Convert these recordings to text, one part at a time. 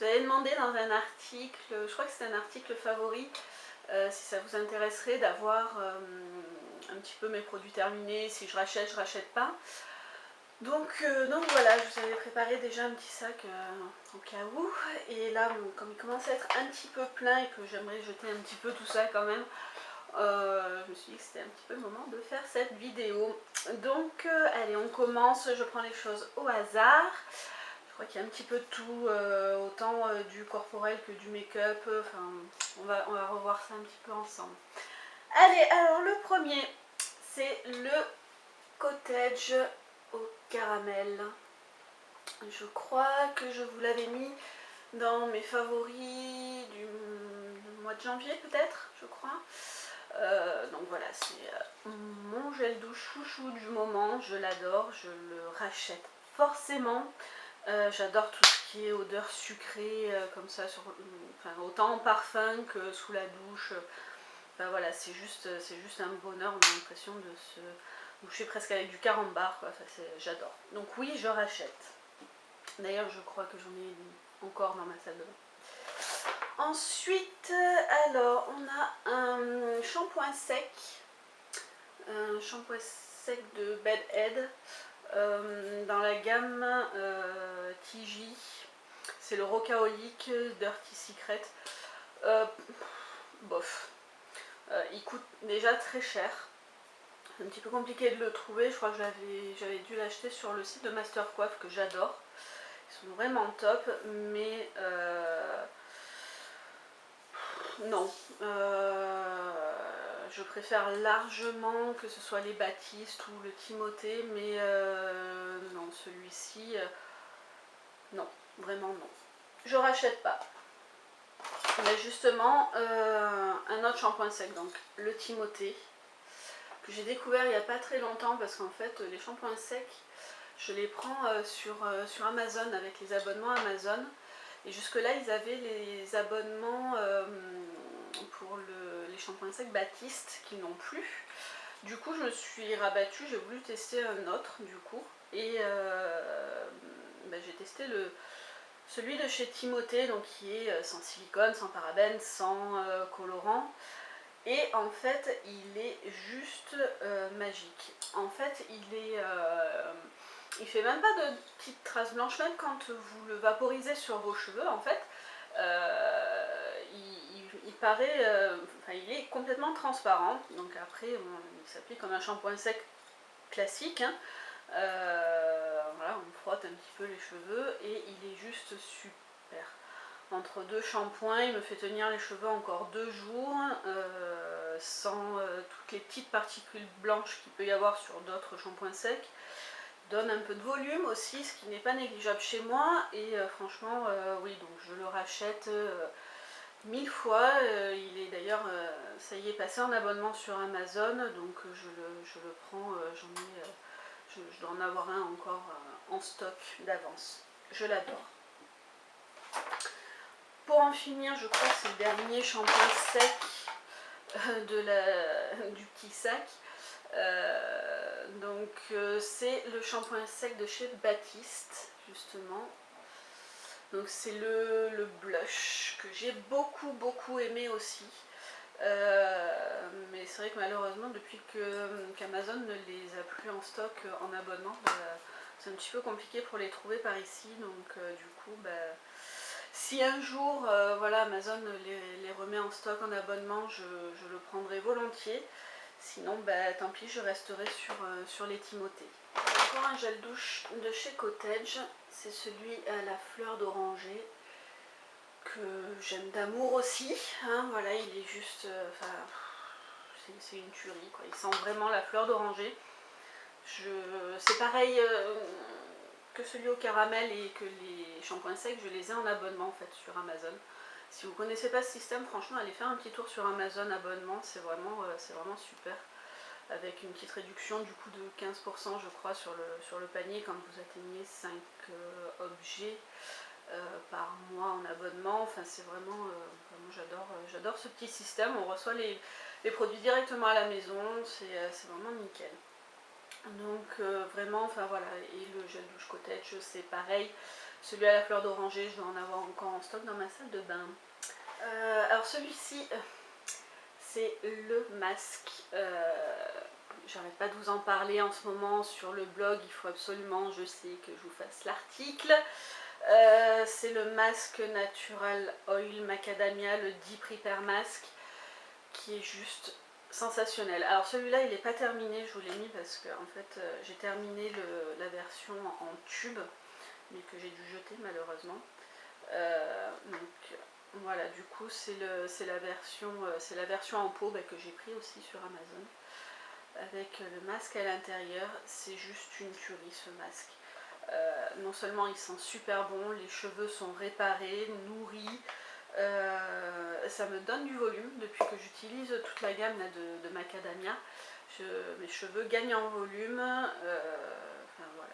vous avez demandé dans un article, je crois que c'est un article favori, si ça vous intéresserait d'avoir un petit peu mes produits terminés, si je rachète pas. Donc voilà, je vous avais préparé déjà un petit sac au cas où. Et là, bon, comme il commence à être un petit peu plein et que j'aimerais jeter un petit peu tout ça quand même, je me suis dit que c'était un petit peu le moment de faire cette vidéo. Donc allez, on commence, je prends les choses au hasard. Je crois qu'il y a un petit peu de tout, autant du corporel que du make-up. Enfin, on va revoir ça un petit peu ensemble. Allez, alors le premier, c'est le cottage au caramel. Je crois que je vous l'avais mis dans mes favoris du mois de janvier peut-être, je crois. Donc voilà, c'est mon gel douche chouchou du moment, je l'adore, je le rachète forcément. J'adore tout ce qui est odeur sucrée comme ça, enfin, autant en parfum que sous la douche. Enfin voilà, c'est juste un bonheur, on a l'impression de se doucher presque avec du carambar, quoi. Enfin, j'adore. Donc oui, je rachète. D'ailleurs, je crois que j'en ai encore dans ma salle de bain. Ensuite, alors, on a un shampoing sec. Un shampoing sec de Bed Head. Dans la gamme TJ. C'est le Rocaolic Dirty Secret. Bof. Il coûte déjà très cher. C'est un petit peu compliqué de le trouver. Je crois que j'avais dû l'acheter sur le site de Mastercoiffe que j'adore. Ils sont vraiment top, mais non. Je préfère largement que ce soit les Baptiste ou le Timothée, mais non, celui-ci, non, vraiment non. Je rachète pas. Mais justement, un autre shampoing sec, donc le Timothée, que j'ai découvert il n'y a pas très longtemps, parce qu'en fait, les shampoings secs, je les prends sur Amazon avec les abonnements Amazon. Et jusque là ils avaient les abonnements pour les shampoings secs Baptiste qui n'ont plus. Du coup je me suis rabattue, j'ai voulu tester un autre du coup. Et j'ai testé celui de chez Timothée, donc qui est sans silicone, sans parabènes, sans colorant. Et en fait il est juste magique. En fait il fait même pas de petites traces blanches, même quand vous le vaporisez sur vos cheveux en fait. Il paraît, enfin il est complètement transparent, donc après il s'applique comme un shampoing sec classique, hein. Voilà, on frotte un petit peu les cheveux et il est juste super. Entre deux shampoings, il me fait tenir les cheveux encore 2 jours, sans toutes les petites particules blanches qu'il peut y avoir sur d'autres shampoings secs. Donne un peu de volume aussi, ce qui n'est pas négligeable chez moi. Et franchement, oui, donc je le rachète 1000 fois. Il est d'ailleurs, ça y est, passé en abonnement sur Amazon, donc je le prends, je dois en avoir un encore en stock d'avance. Je l'adore. Pour en finir, je crois que c'est le dernier shampoing sec du petit sac. C'est le shampoing sec de chez Baptiste, justement. Donc c'est le blush que j'ai beaucoup aimé aussi. Mais c'est vrai que malheureusement depuis qu'Amazon ne les a plus en stock en abonnement, c'est un petit peu compliqué pour les trouver par ici. Donc du coup, si un jour voilà, Amazon les remet en stock en abonnement, je le prendrai volontiers. Sinon, tant pis, je resterai sur les Timothées. Encore un gel douche de chez Cottage, c'est celui à la fleur d'oranger que j'aime d'amour aussi, hein. Voilà, il est juste, c'est une tuerie, quoi. Il sent vraiment la fleur d'oranger. C'est pareil que celui au caramel et que les shampoings secs, je les ai en abonnement en fait sur Amazon. Si vous ne connaissez pas ce système, franchement, allez faire un petit tour sur Amazon abonnement, c'est vraiment super. Avec une petite réduction du coup de 15% je crois sur le panier quand vous atteignez 5 objets par mois en abonnement. Enfin c'est vraiment, j'adore ce petit système. On reçoit les produits directement à la maison, c'est vraiment nickel. Donc vraiment, enfin voilà, et le gel douche Cottage c'est pareil, Celui à la fleur d'oranger, je dois en avoir encore en stock dans ma salle de bain. Alors celui-ci, c'est le masque. J'arrête pas de vous en parler en ce moment sur le blog, il faut absolument, je sais, que je vous fasse l'article. C'est le masque Natural Oil Macadamia, le Deep Repair Mask, qui est juste sensationnel. Alors celui-là il n'est pas terminé, je vous l'ai mis parce que en fait j'ai terminé la version en tube, mais que j'ai dû jeter malheureusement. Donc voilà, du coup c'est la version en pot que j'ai pris aussi sur Amazon. Avec le masque à l'intérieur, c'est juste une tuerie ce masque. Non seulement il sent super bon, les cheveux sont réparés, nourris, ça me donne du volume depuis que j'utilise toute la gamme là, de Macadamia. Mes cheveux gagnent en volume, enfin, voilà,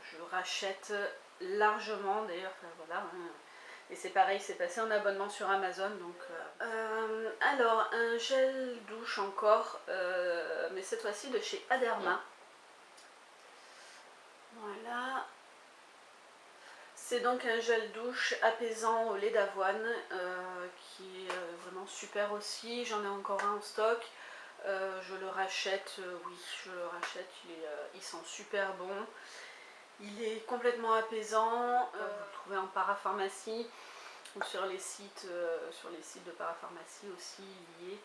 je rachète largement d'ailleurs, enfin, voilà, hein. Et c'est pareil, c'est passé en abonnement sur Amazon. Donc, alors, un gel douche encore, mais cette fois-ci de chez Aderma. Voilà. C'est donc un gel douche apaisant au lait d'avoine, qui est vraiment super aussi. J'en ai encore un en stock. Je le rachète, oui, je le rachète. Il sent super bon. Il est complètement apaisant. Vous le trouvez en parapharmacie. Ou sur les sites de parapharmacie aussi, il y est.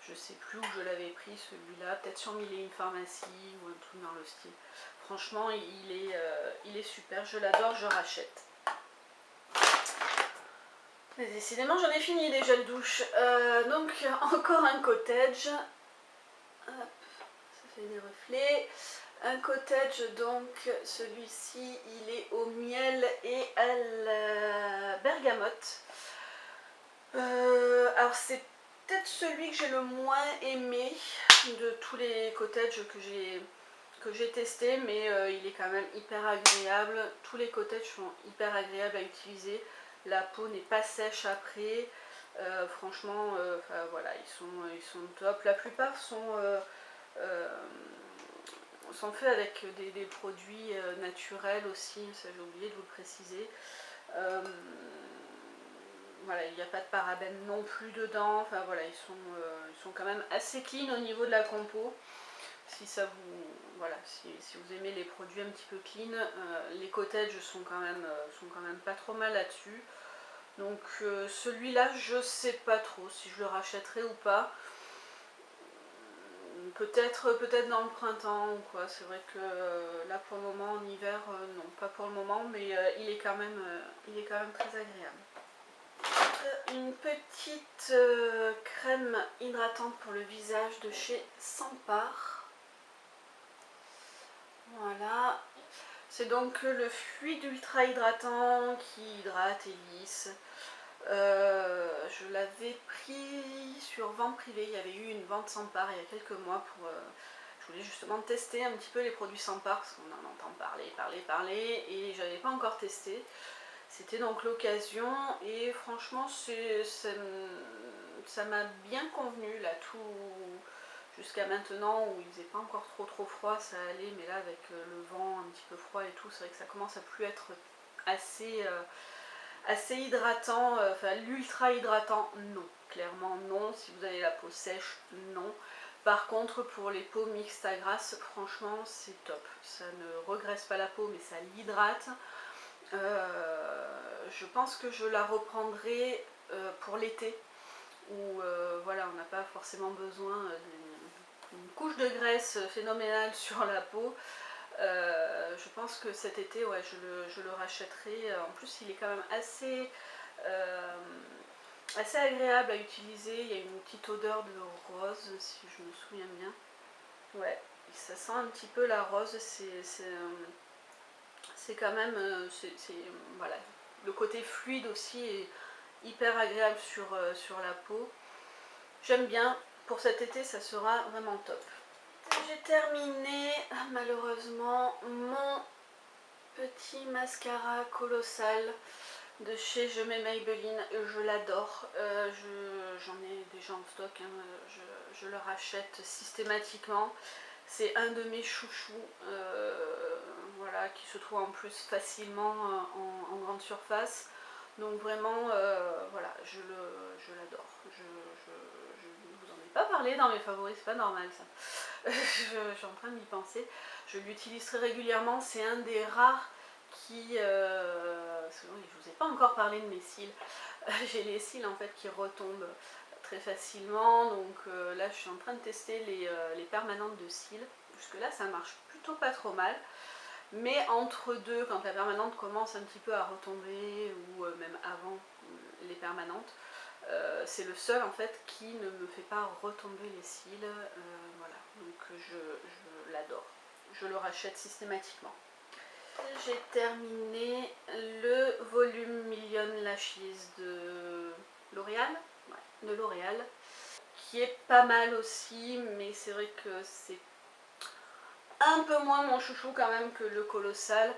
Je sais plus où je l'avais pris celui-là, peut-être sur Mille et une pharmacie ou un truc dans le style. Franchement, il est super, je l'adore, je rachète. Mais décidément, j'en ai fini des gels douche. Donc, encore un cottage. Hop, ça fait des reflets. Un cottage, donc celui-ci il est au miel et à la bergamote. Alors c'est peut-être celui que j'ai le moins aimé de tous les cottages que j'ai testé, mais il est quand même hyper agréable. Tous les cottages sont hyper agréables à utiliser. La peau n'est pas sèche après. Franchement, voilà, ils sont top. La plupart sont faits avec des produits naturels aussi, ça j'ai oublié de vous le préciser. Voilà, il n'y a pas de parabènes non plus dedans, enfin voilà, ils sont quand même assez clean au niveau de la compo. Si ça vous, voilà, si vous aimez les produits un petit peu clean, les cottages sont quand même pas trop mal là-dessus. Donc celui-là, je sais pas trop si je le rachèterai ou pas. Peut-être dans le printemps ou quoi. C'est vrai que là pour le moment en hiver, non, pas pour le moment, mais il est quand même très agréable. Une petite crème hydratante pour le visage de chez Sampar. Voilà. C'est donc le fluide ultra hydratant qui hydrate et lisse. Je l'avais pris sur vente privée. Il y avait eu une vente Sampar il y a quelques mois pour... je voulais justement tester un petit peu les produits Sampar parce qu'on en entend parler et je n'avais pas encore testé. C'était donc l'occasion et franchement ça m'a bien convenu là, tout jusqu'à maintenant où il faisait pas encore trop froid, ça allait, mais là avec le vent un petit peu froid et tout, c'est vrai que ça commence à plus être assez hydratant, enfin l'ultra hydratant non, clairement non. Si vous avez la peau sèche, non. Par contre pour les peaux mixtes à grasse, franchement c'est top, ça ne regraisse pas la peau mais ça l'hydrate. Je pense que je la reprendrai pour l'été où voilà, on n'a pas forcément besoin d'une couche de graisse phénoménale sur la peau. Je pense que cet été, ouais, je le rachèterai. En plus, il est quand même assez agréable à utiliser. Il y a une petite odeur de rose, si je me souviens bien. Ouais, ça sent un petit peu la rose. C'est quand même, voilà, le côté fluide aussi est hyper agréable sur la peau. J'aime bien, pour cet été ça sera vraiment top. J'ai terminé malheureusement mon petit mascara colossal de chez Je mets Maybelline, je l'adore, j'en ai déjà en stock, hein, je le rachète systématiquement. C'est un de mes chouchous, voilà, qui se trouve en plus facilement en grande surface. Donc vraiment, voilà, je l'adore. Je ne vous en ai pas parlé dans mes favoris, c'est pas normal ça. Je suis en train d'y penser. Je l'utilise très régulièrement, c'est un des rares qui... je vous ai pas encore parlé de mes cils. J'ai les cils en fait qui retombent très facilement, donc là je suis en train de tester les permanentes de cils. Jusque là ça marche plutôt pas trop mal, mais entre deux, quand la permanente commence un petit peu à retomber, ou même avant les permanentes, c'est le seul en fait qui ne me fait pas retomber les cils, voilà, donc je l'adore, je le rachète systématiquement. J'ai terminé le volume Million Lashes de L'Oréal, ouais, de L'Oréal, qui est pas mal aussi, mais c'est vrai que c'est un peu moins mon chouchou quand même que le Colossal.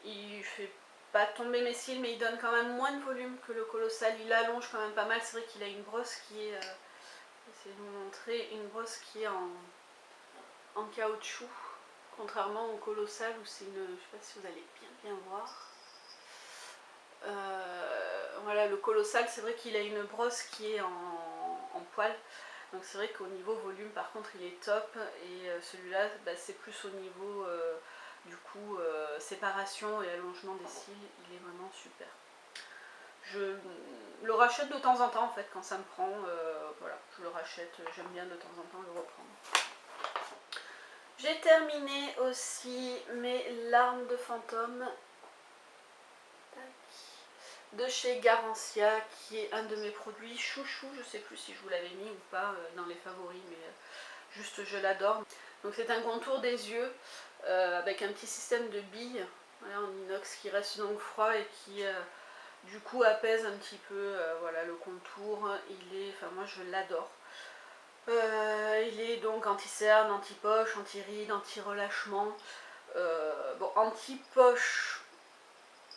Il fait pas tomber mes cils, mais il donne quand même moins de volume que le Colossal. Il allonge quand même pas mal. C'est vrai qu'il a une brosse qui est, j'essaie de vous montrer, une brosse qui est en caoutchouc, contrairement au Colossal où c'est une, je sais pas si vous allez bien voir. Voilà, le Colossal, c'est vrai qu'il a une brosse qui est en poil. Donc c'est vrai qu'au niveau volume par contre il est top, et celui-là bah, c'est plus au niveau du coup séparation et allongement des cils, il est vraiment super. Je le rachète de temps en temps en fait quand ça me prend, voilà, je le rachète, j'aime bien de temps en temps le reprendre. J'ai terminé aussi mes larmes de fantôme de chez Garancia, qui est un de mes produits chouchou. Je sais plus si je vous l'avais mis ou pas dans les favoris, mais juste je l'adore. Donc c'est un contour des yeux avec un petit système de billes, voilà, en inox, qui reste donc froid et qui du coup apaise un petit peu voilà, le contour. Il est, enfin moi je l'adore. Il est donc anti-cerne, anti-poche, anti-rides, anti-relâchement. Bon, anti-poche,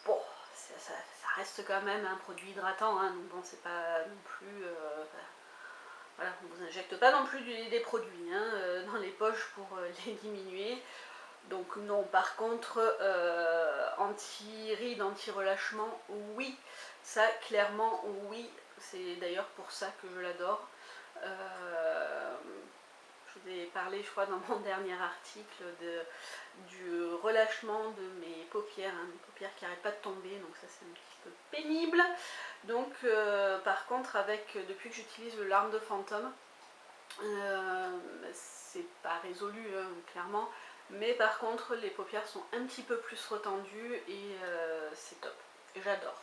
bon, ça reste quand même un produit hydratant, hein, donc bon, c'est pas non plus... voilà, on vous injecte pas non plus des produits hein, dans les poches pour les diminuer. Donc non, par contre, anti-rides, anti-relâchement, oui, ça clairement oui, c'est d'ailleurs pour ça que je l'adore. Je vous ai parlé, je crois, dans mon dernier article du relâchement de mes paupières, hein, mes paupières qui n'arrêtent pas de tomber, donc ça c'est un petit peu pénible. Donc par contre, depuis que j'utilise le larme de fantôme, c'est pas résolu hein, clairement, mais par contre les paupières sont un petit peu plus retendues et c'est top, j'adore.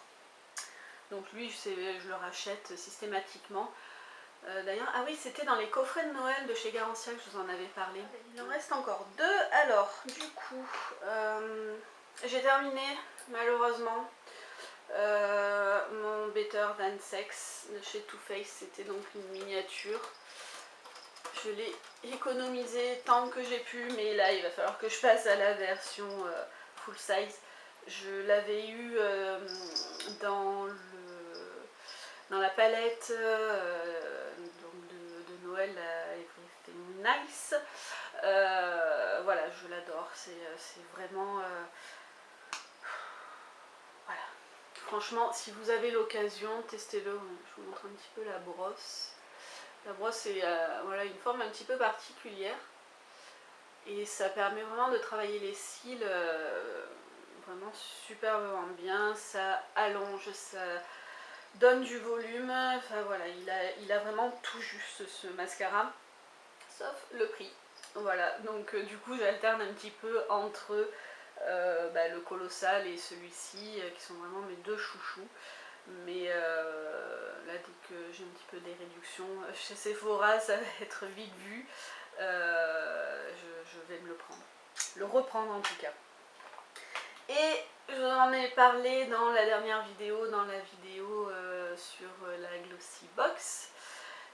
Donc lui je le rachète systématiquement. D'ailleurs, ah oui, c'était dans les coffrets de Noël de chez Garancia que je vous en avais parlé. Il en reste encore deux. Alors, du coup, j'ai terminé malheureusement mon Better Than Sex de chez Too Faced. C'était donc une miniature. Je l'ai économisé tant que j'ai pu, mais là il va falloir que je passe à la version full size. Je l'avais eu dans la palette donc de Noël à Everything Nice. Voilà, je l'adore, c'est vraiment... voilà. Franchement, si vous avez l'occasion, testez-le. Je vous montre un petit peu la brosse. La brosse est voilà, une forme un petit peu particulière. Et ça permet vraiment de travailler les cils vraiment superbement bien. Ça allonge, ça donne du volume. Enfin voilà, il a vraiment tout juste ce mascara. Sauf le prix. Voilà, donc du coup j'alterne un petit peu entre le Colossal et celui-ci, qui sont vraiment mes deux chouchous. Mais là, dès que j'ai un petit peu des réductions chez Sephora, ça va être vite vu. Je vais me le prendre. Le reprendre en tout cas. Et j'en ai parlé dans la dernière vidéo, dans la vidéo sur la Glossy Box.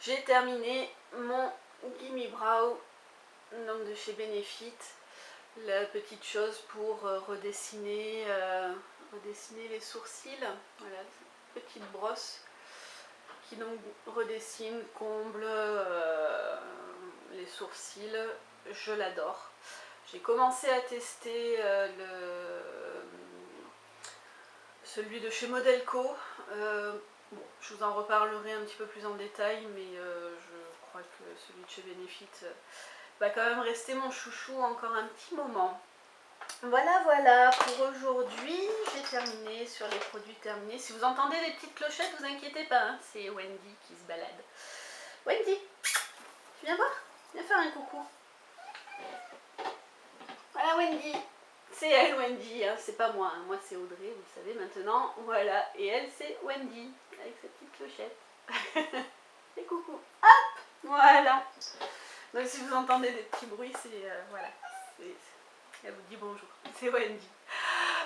J'ai terminé mon Gimme Brow donc de chez Benefit. La petite chose pour redessiner les sourcils. Voilà, petite brosse qui donc redessine, comble les sourcils. je l'adore. J'ai commencé à tester celui de chez Modelco. Bon, je vous en reparlerai un petit peu plus en détail, mais je crois que celui de chez Benefit va quand même rester mon chouchou encore un petit moment. Voilà, pour aujourd'hui, j'ai terminé sur les produits terminés. Si vous entendez des petites clochettes, vous inquiétez pas, hein, c'est Wendy qui se balade. Wendy, tu viens voir? Viens faire un coucou. Voilà Wendy, c'est elle Wendy, hein, c'est pas moi, hein. Moi c'est Audrey, vous le savez maintenant, voilà, et elle c'est Wendy, avec sa petite clochette. Et coucou, hop, voilà. Donc si vous entendez des petits bruits, c'est, voilà, elle vous dit bonjour, c'est Wendy.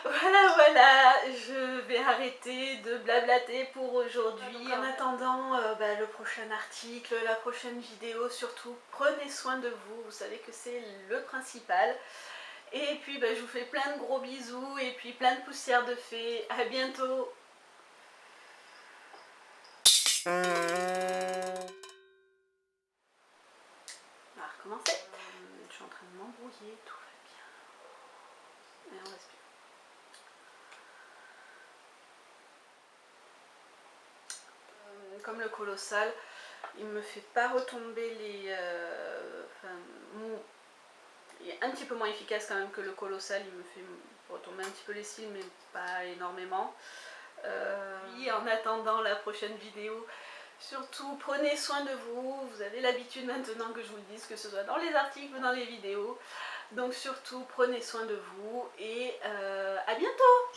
Voilà, je vais arrêter de blablater pour aujourd'hui. En attendant le prochain article, la prochaine vidéo, surtout prenez soin de vous, vous savez que c'est le principal. Et puis je vous fais plein de gros bisous et puis plein de poussière de fée. À bientôt. On va recommencer. Je suis en train de m'embrouiller, tout va bien. Et on respire. Comme le colossal, il me fait pas retomber les... il est un petit peu moins efficace quand même que le colossal, il me fait retomber un petit peu les cils, mais pas énormément. Oui, en attendant la prochaine vidéo, surtout prenez soin de vous, vous avez l'habitude maintenant que je vous le dise, que ce soit dans les articles ou dans les vidéos. Donc surtout prenez soin de vous et à bientôt!